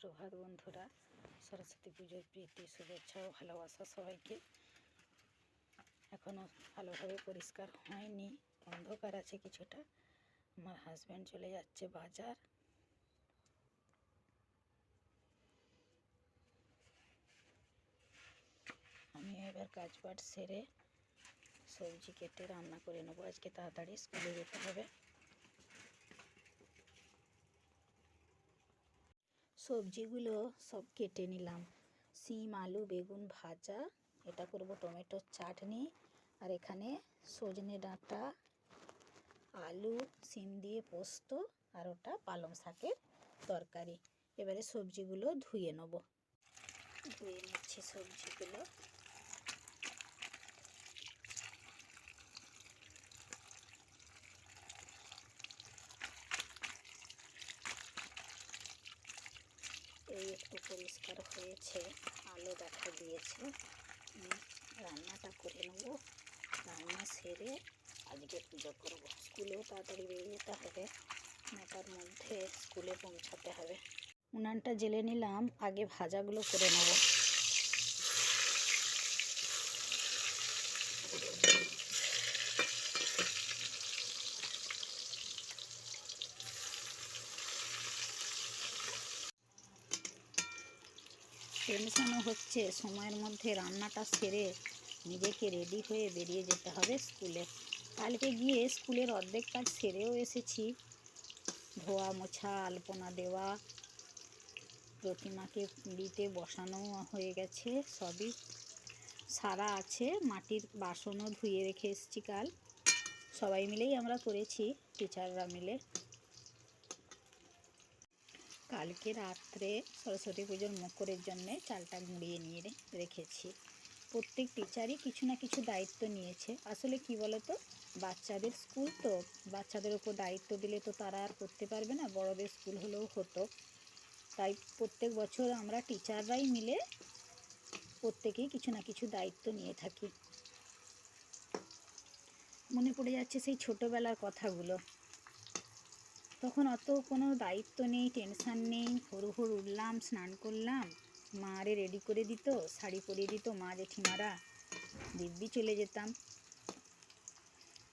সুপ্রভাত বন্ধুরা, সরস্বতী পুজোর প্রীতি শুভেচ্ছা ও ভালোবাসা সবাইকে। এখনও ভালোভাবে পরিষ্কার হয়নি, অন্ধকার আছে কিছুটা। আমার হাজব্যান্ড চলে যাচ্ছে বাজার। আমি এবার কাজবাজ সেরে সবজি কেটে রান্না করে নেবো। আজকে তাড়াতাড়ি স্কুলে যেতে হবে। সবজিগুলো সব কেটে নিলাম। সিম, আলু, বেগুন ভাজা, এটা করব টমেটোর চাটনি, আর এখানে সজনে ডাঁটা, আলু, সিম দিয়ে পোস্ত, আর ওটা পালং শাকের তরকারি। এবারে সবজিগুলো ধুয়ে নেব। ধুয়ে নিচ্ছি সবজিগুলো। এই একটু পরিষ্কার হয়েছে, আলো দেখা দিয়েছে। রান্নাটা করে নেব। রান্না সেরে আজকে পুজো করব। স্কুলেও তাড়াতাড়ি বেরিয়ে যেতে হবে, 9টার মধ্যে স্কুলে পৌঁছাতে হবে। উনানটা জ্বেলে নিলাম, আগে ভাজাগুলো করে নেব। টেনশনও হচ্ছে, সময়ের মধ্যে রান্নাটা সেরে নিজেকে রেডি হয়ে বেরিয়ে যেতে হবে স্কুলে। কালকে গিয়ে স্কুলের অর্ধেক কাজ সেরেও এসেছি। ধোয়া মোছা, আলপনা দেওয়া, প্রতিমাকে দিতে বসানো হয়ে গেছে, সবই সারা আছে। মাটির বাসনও ধুয়ে রেখে এসেছি কাল। সবাই মিলেই আমরা করেছি, টিচাররা মিলে। কালকে রাত্রে সরস্বতী পুজোর মকরের জন্যে চালটা গুঁড়িয়ে নিয়ে রেখেছি। প্রত্যেক টিচারই কিছু না কিছু দায়িত্ব নিয়েছে। আসলে কি বলতো, বাচ্চাদের স্কুল তো, বাচ্চাদের ওপর দায়িত্ব দিলে তো তারা আর করতে পারবে না। বড়দের স্কুল হলেও হতো। তাই প্রত্যেক বছর আমরা টিচাররাই মিলে প্রত্যেকেই কিছু না কিছু দায়িত্ব নিয়ে থাকি। মনে পড়ে যাচ্ছে সেই ছোটোবেলার কথাগুলো। তখন অত কোনো দায়িত্ব নেই, টেনশান নেই। ভোর ভোর উঠলাম, স্নান করলাম, মা আরে রেডি করে দিত, শাড়ি পরিয়ে দিত মা জেঠিমারা, দিব্যি চলে যেতাম।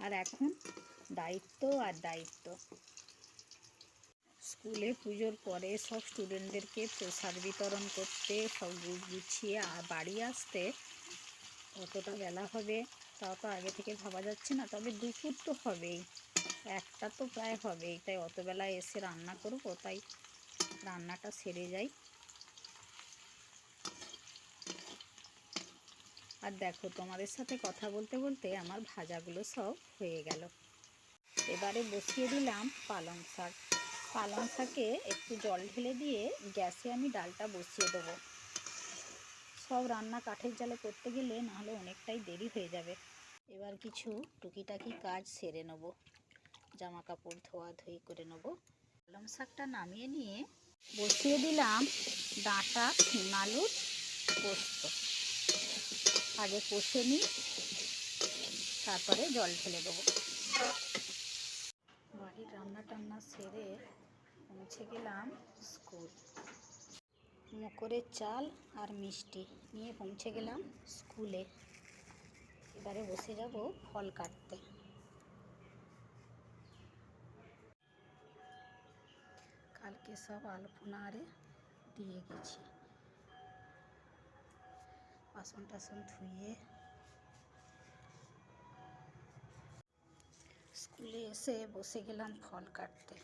আর এখন দায়িত্ব আর দায়িত্ব। স্কুলে পুজোর পরে সব স্টুডেন্টদেরকে প্রসাদ বিতরণ করতে, সব গুছিয়ে বাড়ি আসতে কতটা বেলা হবে তাও তো আগে থেকে ভাবা যাচ্ছে না। তবে দুপুর তো হবেই, 1টা তো প্রায় হবেই। তাই অত বেলায় এসে রান্না করব, তাই রান্নাটা সেরে যাই। আর দেখো, তোমাদের সাথে কথা বলতে বলতে আমার ভাজাগুলো সব হয়ে গেল। এবারে বসিয়ে দিলাম পালং শাক। পালং শাকে একটু জল ঢেলে দিয়ে গ্যাসে আমি ডালটা বসিয়ে দেবো। সব রান্না কাঠের জালে করতে গেলে নাহলে অনেকটাই দেরি হয়ে যাবে। এবার কিছু টুকিটাকি কাজ সেরে নেব। জামা কাপড় ধোয়াধুয়ি করে নেব। পালং শাকটা নামিয়ে নিয়ে বসিয়ে দিলাম ডাঁটা, শিম আলুর পোস্ত। আগে কষে নিই, তারপরে জল ঢেলে দেবো। বাড়ির রান্না টান্না সেরে পৌঁছে গেলাম স্কুল। মকরের চাল আর মিষ্টি নিয়ে পৌঁছে গেলাম স্কুলে। এবারে বসে যাব ফল কাটতে। কালকে সব আলপনা আরে দিয়ে গেছি। বাসন টাসন ধুয়ে স্কুলে এসে বসে গেলাম ফল কাটতে।